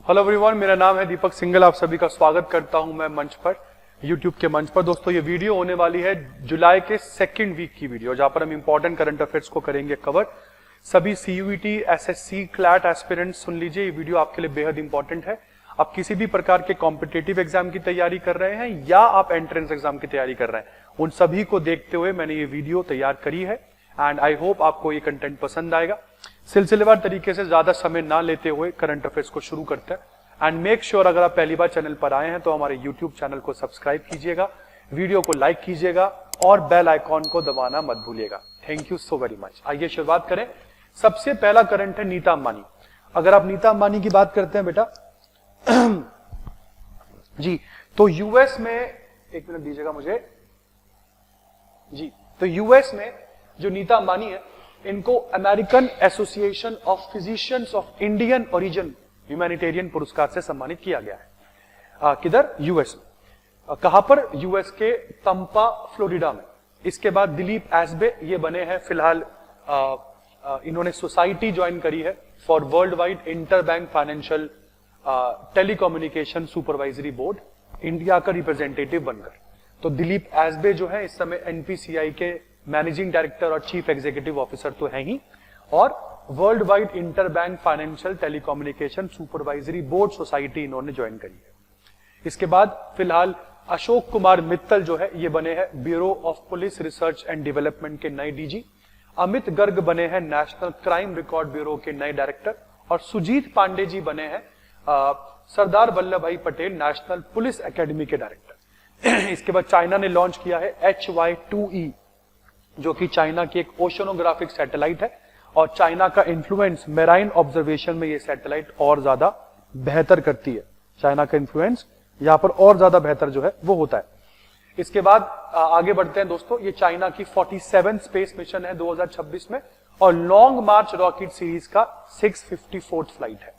Hello everyone, मेरा नाम है दीपक सिंघल। आप सभी का स्वागत करता हूं मैं मंच पर, यूट्यूब के मंच पर। दोस्तों, ये वीडियो होने वाली है जुलाई के सेकंड वीक की वीडियो, जहां पर हम इंपॉर्टेंट करंट अफेयर्स को करेंगे कवर। सभी सीयूईटी, एसएससी, क्लैट एस्पिरेंट्स सुन लीजिए, ये वीडियो आपके लिए बेहद इंपॉर्टेंट है। आप किसी भी प्रकार के कॉम्पिटेटिव एग्जाम की तैयारी कर रहे हैं या आप एंट्रेंस एग्जाम की तैयारी कर रहे हैं, उन सभी को देखते हुए मैंने ये वीडियो तैयार करी है एंड आई होप आपको ये कंटेंट पसंद आएगा। सिलसिलेवार तरीके से ज्यादा समय ना लेते हुए करंट अफेयर्स को शुरू करते हैं एंड मेक श्योर अगर आप पहली बार चैनल पर आए हैं तो हमारे यूट्यूब चैनल को सब्सक्राइब कीजिएगा, वीडियो को लाइक कीजिएगा और बेल आइकॉन को दबाना मत भूलिएगा। Thank you so very much. आइए शुरुआत करें। सबसे पहला करंट है नीता अंबानी। अगर आप नीता अंबानी की बात करते हैं बेटा जी, तो यूएस में, एक मिनट दीजिएगा मुझे जी, तो यूएस में जो नीता अंबानी है, इनको American association of physicians of Indian origin humanitarian पुरस्कार से सम्मानित किया गया है। किधर? यूएस में। कहां पर? यूएस के तंपा, फ्लोरिडा में। इसके बाद दिलीप एस्बे, ये बने हैं फिलहाल, इन्होंने सोसाइटी ज्वाइन करी है for world wide inter bank financial telecommunication supervisory board, India का रिप्रेजेंटेटिव बनकर। तो दिलीप एस्बे जो है इस समय एनपीसीआई के मैनेजिंग डायरेक्टर और चीफ एग्जीक्यूटिव ऑफिसर तो है ही, और world wide inter bank financial telecommunication supervisory board society इन्होंने ज्वाइन करी है। इसके बाद फिलहाल अशोक कुमार मित्तल जो है ये बने हैं bureau of police research and development के नए डीजी। अमित गर्ग बने हैं नेशनल क्राइम रिकॉर्ड ब्यूरो के नए डायरेक्टर, और सुजीत पांडे जी बने हैं सरदार वल्लभ भाई पटेल नेशनल पुलिस एकेडमी के डायरेक्टर। इसके बाद चाइना ने लॉन्च किया है HY-2E, जो कि चाइना की एक ओशनोग्राफिक सैटेलाइट है, और चाइना का इन्फ्लुएंस मेराइन ऑब्जर्वेशन में ये सैटेलाइट और ज्यादा बेहतर करती है। चाइना का इन्फ्लुएंस यहां पर और ज्यादा बेहतर जो है वो होता है। इसके बाद आगे बढ़ते हैं दोस्तों। ये चाइना की 47 स्पेस मिशन है 2026 में, और लॉन्ग मार्च रॉकेट सीरीज का 654th फ्लाइट है।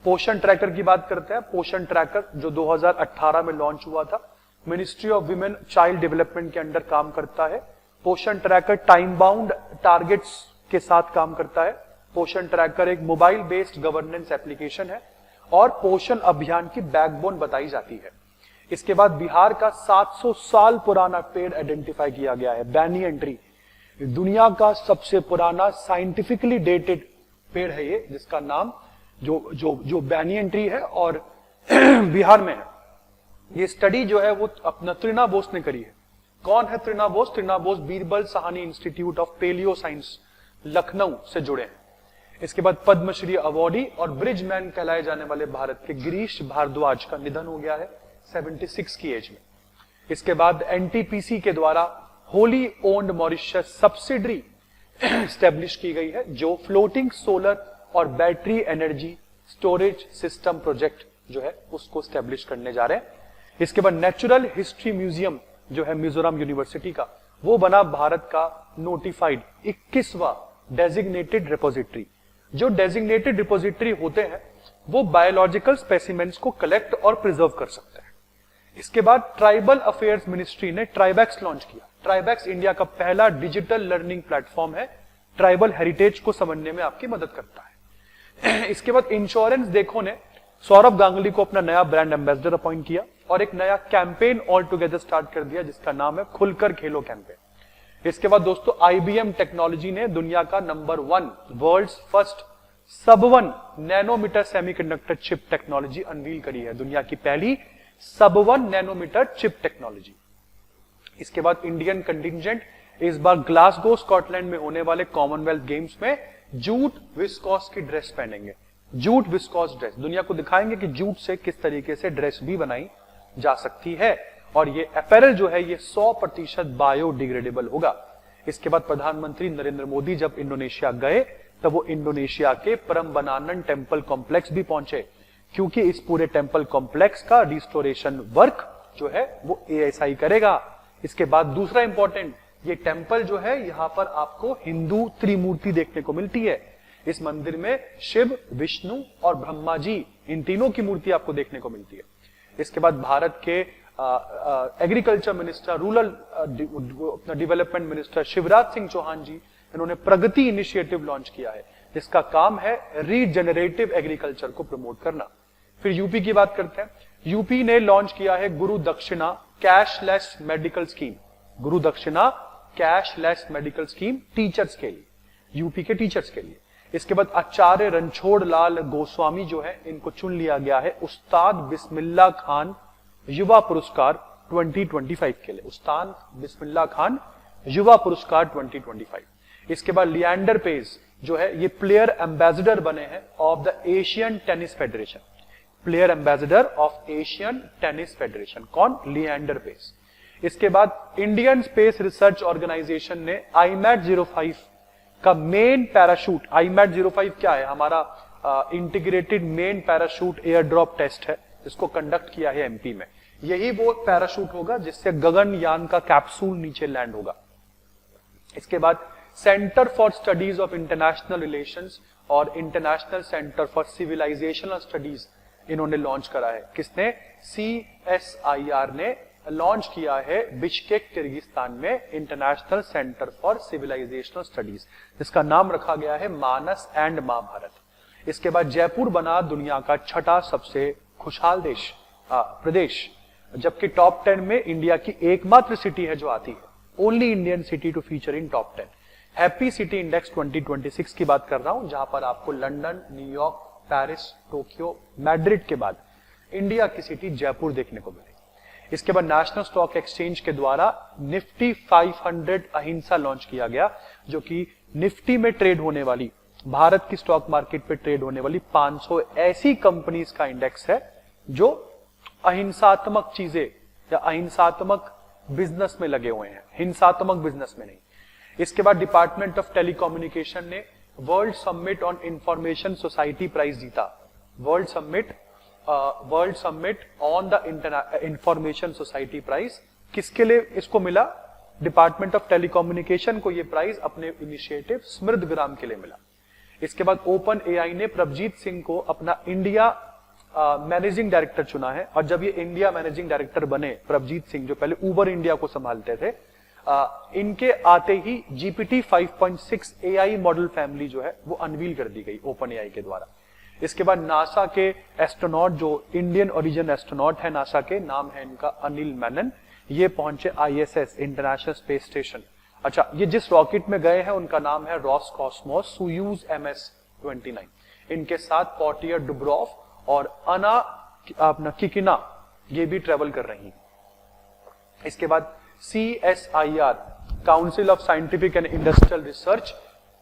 पोषण ट्रैकर की बात करते हैं। पोषण ट्रैकर जो 2018 में लॉन्च हुआ था, ministry of women child development के अंडर काम करता है। पोषण ट्रैकर टाइम बाउंड टारगेट्स के साथ काम करता है। पोषण ट्रैकर एक मोबाइल बेस्ड गवर्नेंस एप्लीकेशन है और पोषण अभियान की बैकबोन बताई जाती है। इसके बाद बिहार का 700 साल पुराना पेड़ आइडेंटिफाई किया गया है, बैनियन ट्री। दुनिया का सबसे पुराना साइंटिफिकली डेटेड पेड़ है ये, जिसका नाम जो बैनियन ट्री है, और बिहार में है। ये स्टडी जो है वो अपना तृणा बोस ने करी है। कौन है Trina Bose? Trina Bose Birbal Sahni institute of palaeo science Lucknow से जुड़े हैं। इसके बाद पद्मश्री अवार्डी और ब्रिजमैन कहलाए जाने वाले भारत के गिरीश भारद्वाज का निधन हो गया है 76 की एज में। इसके बाद एनटीपीसी के द्वारा wholly owned Mauritius subsidiary establish की गई है, जो फ्लोटिंग सोलर और battery energy storage system project जो है उसको स्टैब्लिश करने जा रहे हैं। इसके बाद नेचुरल हिस्ट्री म्यूजियम जो है मिजोरम यूनिवर्सिटी का, वो बना भारत का नोटिफाइड 21वां डेजिग्नेटेड रिपोजिटरी। जो डेजिग्नेटेड रिपोजिटरी होते हैं वो बायोलॉजिकल स्पेसिमेंट्स को कलेक्ट और प्रिजर्व कर सकते हैं। इसके बाद ट्राइबल अफेयर्स मिनिस्ट्री ने ट्राइबैक्स लॉन्च किया। ट्राइबैक्स इंडिया का पहला डिजिटल लर्निंग प्लेटफॉर्म है, ट्राइबल हेरिटेज को समझने में आपकी मदद करता है। इसके बाद इंश्योरेंस देखो ने सौरभ गांगुली को अपना नया ब्रांड एम्बेसडर अपॉइंट किया और एक नया कैंपेन ऑल टुगेदर स्टार्ट कर दिया, जिसका नाम है खुलकर खेलो कैंपेन। इसके बाद दोस्तों IBM टेक्नोलॉजी ने दुनिया का number 1 world's first sub-1 nanometre semiconductor chip technology unveil करी है, दुनिया की पहली sub-1 नैनोमीटर चिप टेक्नोलॉजी। इसके बाद इंडियन कंटिंजेंट इस बार ग्लासगो स्कॉटलैंड में होने वाले कॉमनवेल्थ गेम्स में जूट विस्कॉस की ड्रेस पहनेंगे। जूट विस्कॉस ड्रेस, दुनिया को दिखाएंगे कि जूट से किस तरीके से ड्रेस भी बनाई जा सकती है, और ये अपैरल जो है ये 100% बायोडिग्रेडेबल होगा। इसके बाद प्रधानमंत्री नरेंद्र मोदी जब इंडोनेशिया गए तब वो इंडोनेशिया के परम्बनानन टेम्पल कॉम्प्लेक्स भी पहुंचे, क्योंकि इस पूरे टेम्पल कॉम्प्लेक्स का रिस्टोरेशन वर्क जो है वो ASI करेगा। इसके बाद दूसरा इंपॉर्टेंट, ये टेम्पल जो है यहां पर आपको हिंदू त्रिमूर्ति देखने को मिलती है। इस मंदिर में शिव, विष्णु और ब्रह्मा जी, इन तीनों की मूर्ति आपको देखने को मिलती है। इसके बाद भारत के agriculture minister, rural development minister Shivraj Singh Chouhan ji, इन्होंने प्रगति इनिशिएटिव लॉन्च किया है, जिसका काम है रीजनरेटिव एग्रीकल्चर को प्रमोट करना। फिर यूपी की बात करते हैं। यूपी ने लॉन्च किया है गुरु दक्षिणा कैशलेस मेडिकल स्कीम। गुरु दक्षिणा कैशलेस मेडिकल स्कीम टीचर्स के लिए, यूपी के टीचर्स के लिए। इसके बाद आचार्य रणछोड़ लाल गोस्वामी जो है, इनको चुन लिया गया है उस्ताद बिस्मिल्लाह खान युवा पुरस्कार 2025 के लिए। उस्ताद बिस्मिल्लाह खान युवा पुरस्कार 2025। इसके बाद लिएंडर पेस जो है, ये प्लेयर एम्बेसडर बने हैं of the Asian tennis federation. Player ambassador of Asian tennis federation कौन? लिएंडर पेस। इसके बाद इंडियन स्पेस रिसर्च ऑर्गेनाइजेशन ने IMAT 05 का मेन पैराशूट, IMAT 05 क्या है? हमारा integrated main parachute air drop test है, इसको कंडक्ट किया है एमपी में। यही वो पैराशूट होगा जिससे गगनयान का कैप्सूल नीचे लैंड होगा। इसके बाद centre for studies of international relations और international centre for civilisational studies इन्होंने लॉन्च करा है। किसने? CSIR ने लॉन्च किया है बिश्केक किर्गिस्तान में international centre for civilisational studies, जिसका नाम रखा गया है मानस एंड महाभारत। इसके बाद जयपुर बना दुनिया का छठा सबसे खुशहाल प्रदेश, जबकि टॉप 10 में इंडिया की एकमात्र सिटी है जो आती है, only Indian city to feature in top 10। Happy city index 2026 की बात कर रहा हूं, जहां पर आपको London, New York, Paris, Tokyo, Madrid के बाद इंडिया की सिटी जयपुर देखने को मिलेगी। इसके बाद नेशनल स्टॉक एक्सचेंज के द्वारा निफ्टी 500 अहिंसा लॉन्च किया गया, जो कि निफ्टी में ट्रेड होने वाली, भारत की स्टॉक मार्केट पे ट्रेड होने वाली 500 ऐसी कंपनीज का इंडेक्स है जो अहिंसात्मक चीजें या अहिंसात्मक बिजनेस में लगे हुए हैं, हिंसात्मक बिजनेस में नहीं। इसके बाद डिपार्टमेंट ऑफ टेलीकम्युनिकेशन ने world summit on information society prize जीता। World summit on the information society prize किसके लिए इसको मिला? डिपार्टमेंट ऑफ टेलीकम्युनिकेशन को यह प्राइज अपने इनिशिएटिव स्मृत ग्राम के लिए मिला। इसके बाद ओपन एआई ने प्रभजीत सिंह को अपना इंडिया मैनेजिंग डायरेक्टर चुना है। और जब ये इंडिया मैनेजिंग डायरेक्टर बने प्रभजीत सिंह, जो पहले उबर इंडिया को संभालते थे, इनके आते ही GPT 5.6 AI मॉडल फैमिली जो है वो अनवील कर दी गई ओपन एआई के द्वारा। इसके बाद नासा के एस्ट्रोनॉट, जो इंडियन ओरिजिन एस्ट्रोनॉट है नासा के, नाम है इनका अनिल मेनन, ये पहुंचे ISS इंटरनेशनल स्पेस स्टेशन। अच्छा, ये जिस रॉकेट में गए हैं उनका नाम है रॉस कॉस्मोस सोयूज MS-29। इनके साथ पोर्टियर डुब्रोव और अपना किकिना ये भी ट्रेवल कर रही हैं। इसके बाद CSIR council of scientific and industrial research,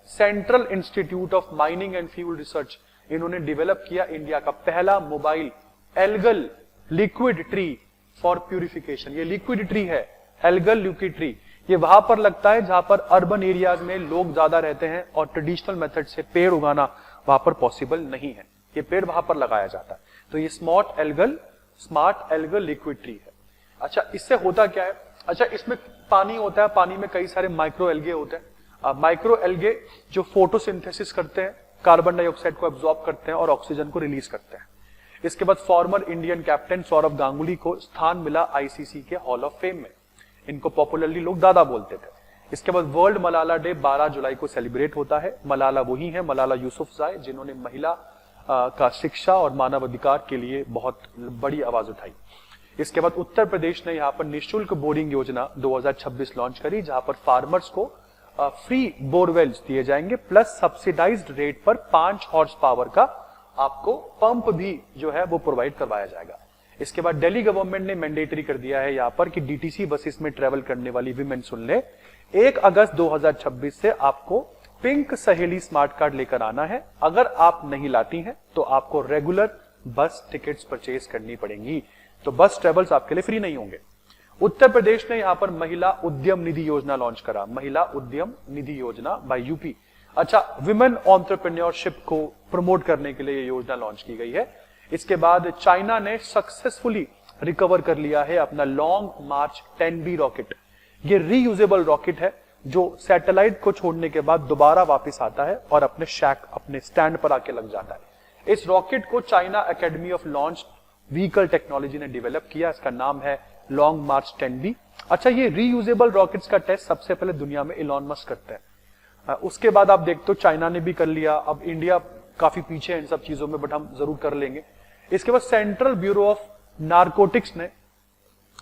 central institute of mining and fuel research, इन्होंने डेवलप किया इंडिया का पहला mobile algal liquid tree for purification. ये लिक्विड ट्री है, एल्गल लिक्विड ट्री। ये वहां पर लगता है जहां पर अर्बन एरियाज में लोग ज्यादा रहते हैं और ट्रेडिशनल मेथड से पेड़ उगाना वहां पर पॉसिबल नहीं है, ये पेड़ वहां पर लगाया जाता है। तो ये स्मार्ट एल्गल लिक्विड ट्री है। अच्छा, इससे होता क्या है? अच्छा, इसमें पानी होता है, पानी में कई सारे माइक्रो एल्गे होते हैं। माइक्रो एल्गे जो फोटोसिंथेसिस करते हैं, कार्बन डाइऑक्साइड को एब्जॉर्ब करते हैं और ऑक्सीजन को रिलीज करते हैं। इसके बाद former Indian captain Saurabh Ganguly को स्थान मिला ICC के हॉल ऑफ फेम में। इनको पॉपुलरली लोग दादा बोलते थे। इसके बाद वर्ल्ड मलाला डे 12 जुलाई को सेलिब्रेट होता है। मलाला वही है, मलाला यूसुफजाई, जिन्होंने महिला का शिक्षा और मानव अधिकार के लिए बहुत बड़ी आवाज उठाई। इसके बाद उत्तर प्रदेश ने यहाँ पर निःशुल्क बोरिंग योजना 2026 लॉन्च करी, जहां पर फार्मर्स को फ्री बोरवेल्स दिए जाएंगे, प्लस सब्सिडाइज्ड रेट पर 5 हॉर्स पावर का आपको पंप भी जो है वो प्रोवाइड करवाया जाएगा। इसके बाद दिल्ली गवर्नमेंट ने मैंडेटरी कर दिया है यहाँ पर कि DTC बसेस में ट्रेवल करने वाली विमेन सुन ले, 1 अगस्त 2026 से आपको पिंक सहेली स्मार्ट कार्ड लेकर आना है। अगर आप नहीं लाती हैं तो आपको रेगुलर बस टिकट्स परचेज करनी पड़ेंगी, तो बस ट्रेवल्स आपके लिए फ्री नहीं होंगे। उत्तर प्रदेश ने यहां पर महिला उद्यम निधि योजना लॉन्च करा, महिला उद्यम निधि योजना बाय यूपी। अच्छा, विमेन एंटरप्रेन्योरशिप को प्रमोट करने के लिए ये योजना लॉन्च की गई है। इसके बाद चाइना ने सक्सेसफुली रिकवर कर लिया है अपना लॉन्ग मार्च 10B रॉकेट। ये रीयूजेबल रॉकेट है जो सैटेलाइट को छोड़ने के बाद दोबारा वापस आता है और अपने स्टैंड पर आके लग जाता है। इस रॉकेट को China academy of launch vehicle technology ने डेवलप किया, इसका नाम है लॉन्ग मार्च 10B। अच्छा, ये रीयूजेबल रॉकेट्स का टेस्ट सबसे पहले दुनिया में इलॉन मस्क करते हैं। उसके बाद आप देखते हो चाइना ने भी कर लिया, अब इंडिया काफी पीछे है इन सब चीजों में, बट हम जरूर कर लेंगे। इसके बाद सेंट्रल ब्यूरो ऑफ नारकोटिक्स ने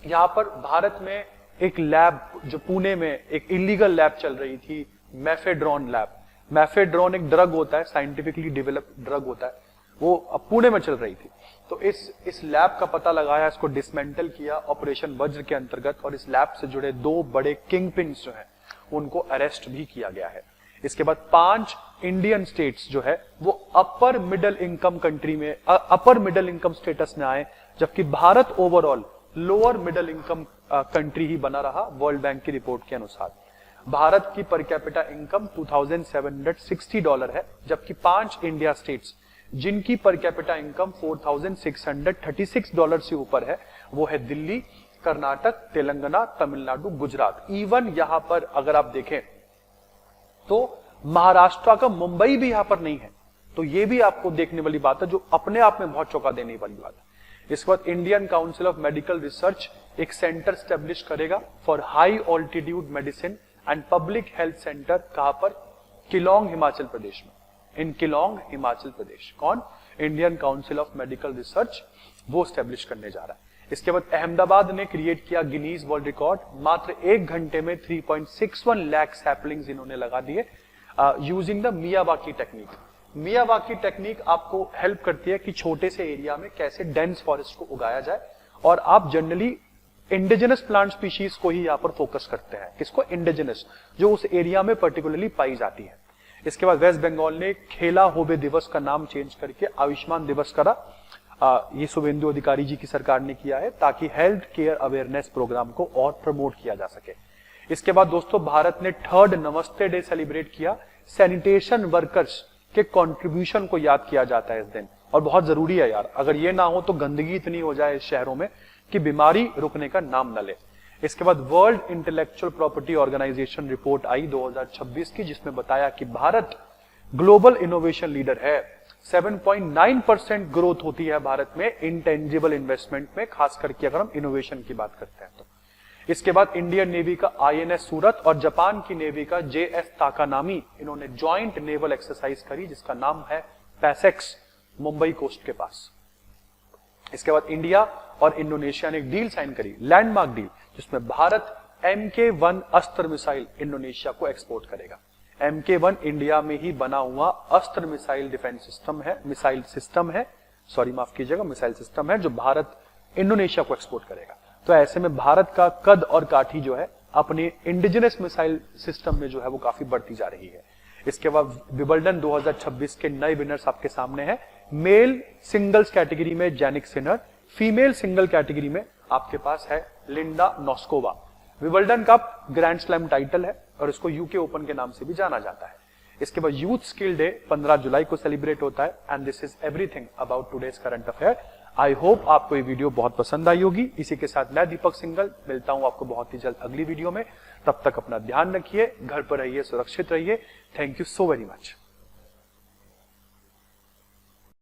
यहां पर भारत में एक लैब, जो पुणे में एक इलीगल लैब चल रही थी, मेफेड्रॉन लैब। मेफेड्रॉन एक ड्रग होता है, साइंटिफिकली डेवलप्ड ड्रग होता है, वो पुणे में चल रही थी। तो इस लैब का पता लगाया, इसको डिसमेंटल किया ऑपरेशन वज्र के अंतर्गत, और इस लैब से जुड़े 2 बड़े किंग पिन्स जो हैं उनको अरेस्ट भी किया गया है। इसके बाद 5 इंडियन स्टेट्स जो है वो अपर मिडिल इनकम कंट्री में, अपर मिडिल इनकम स्टेटस में आए, जबकि Bharat overall lower middle income country ही बना रहा। वर्ल्ड बैंक की रिपोर्ट के अनुसार भारत की पर कैपिटा इनकम $2,760 है, जबकि 5 इंडिया स्टेट्स जिनकी पर कैपिटा इनकम $4,636 से ऊपर है, वो है दिल्ली, कर्नाटक, तेलंगाना, तमिलनाडु, गुजरात। इवन यहां पर अगर आप देखें तो महाराष्ट्र का मुंबई भी यहां पर नहीं है। तो ये भी आपको देखने वाली बात है, जो अपने आप में बहुत चौंका देने वाली बात है। इसके बाद Indian council of medical research एक सेंटर स्टैब्लिश करेगा for high altitude medicine and public health centre. कहां पर? किलोंग, हिमाचल प्रदेश में, इन किलोंग, हिमाचल प्रदेश। कौन? Indian council of medical research वो स्टैब्लिश करने जा रहा है। इसके बाद अहमदाबाद ने क्रिएट किया गिनीज वर्ल्ड रिकॉर्ड। मात्र 1 घंटे में 3.61 लाख सैपलिंग्स इन्होंने लगा दिए using the Miyawaki technique. Miyawaki technique आपको हेल्प करती है कि छोटे से एरिया में कैसे डेंस फॉरेस्ट को उगाया जाए, और आप जनरली इंडिजिनस प्लांट स्पीशीज को ही यहां पर फोकस करते हैं। किसको? इंडिजिनस, जो उस एरिया में पर्टिकुलरली पाई जाती है। इसके बाद वेस्ट बंगाल ने खेला होबे दिवस का नाम चेंज करके आयुष्मान दिवस करा। ये शुभेंदु अधिकारी जी की सरकार ने किया है, ताकि हेल्थ केयर अवेयरनेस प्रोग्राम को और प्रमोट किया जा सके। इसके बाद दोस्तों भारत ने 3rd नमस्ते डे सेलिब्रेट किया। सैनिटेशन वर्कर्स के कंट्रीब्यूशन को याद किया जाता है इस दिन, और बहुत जरूरी है यार। अगर ये ना हो तो गंदगी इतनी हो जाए इस शहरों में कि बीमारी रुकने का नाम न ले। इसके बाद world intellectual property organisation report आई 2026 की, जिसमें बताया कि भारत ग्लोबल इनोवेशन लीडर है। 7.9% ग्रोथ होती है भारत में इंटेंजिबल इन्वेस्टमेंट में, खास करके अगर हम इनोवेशन की बात करते हैं तो। इसके बाद इंडियन नेवी का INS सूरत और जापान की नेवी का JS ताकानामी, इन्होंने ज्वाइंट नेवल एक्सरसाइज करी, जिसका नाम है पैसेक्स, मुंबई कोस्ट के पास। इसके बाद इंडिया और इंडोनेशिया ने एक डील साइन करी, लैंडमार्क डील, जिसमें भारत MK1 अस्त्र मिसाइल इंडोनेशिया को एक्सपोर्ट करेगा। MK1 इंडिया में ही बना हुआ अस्त्र मिसाइल डिफेंस सिस्टम है, मिसाइल सिस्टम है, जो भारत इंडोनेशिया को एक्सपोर्ट करेगा। तो ऐसे में भारत का कद और काठी जो है अपने इंडिजिनस मिसाइल सिस्टम में जो है वो काफी बढ़ती जा रही है। इसके बाद विबल्डन 2026 के नए विनर्स आपके सामने हैं। मेल सिंगल्स कैटेगरी में Jannik Sinner, female single category में आपके पास है Linda Noskova. Wimbledon cup grand slam title है और इसको यूके ओपन के नाम से भी जाना जाता है। इसके बाद यूथ स्किल डे 15 जुलाई को सेलिब्रेट होता है। And this is everything about today's current affair. I hope आपको ये वीडियो बहुत पसंद आई होगी। इसी के साथ मैं दीपक सिंगल मिलता हूं आपको बहुत ही जल्द अगली वीडियो में। तब तक अपना ध्यान रखिए, घर पर रहिए, सुरक्षित रहिए। Thank you so very much.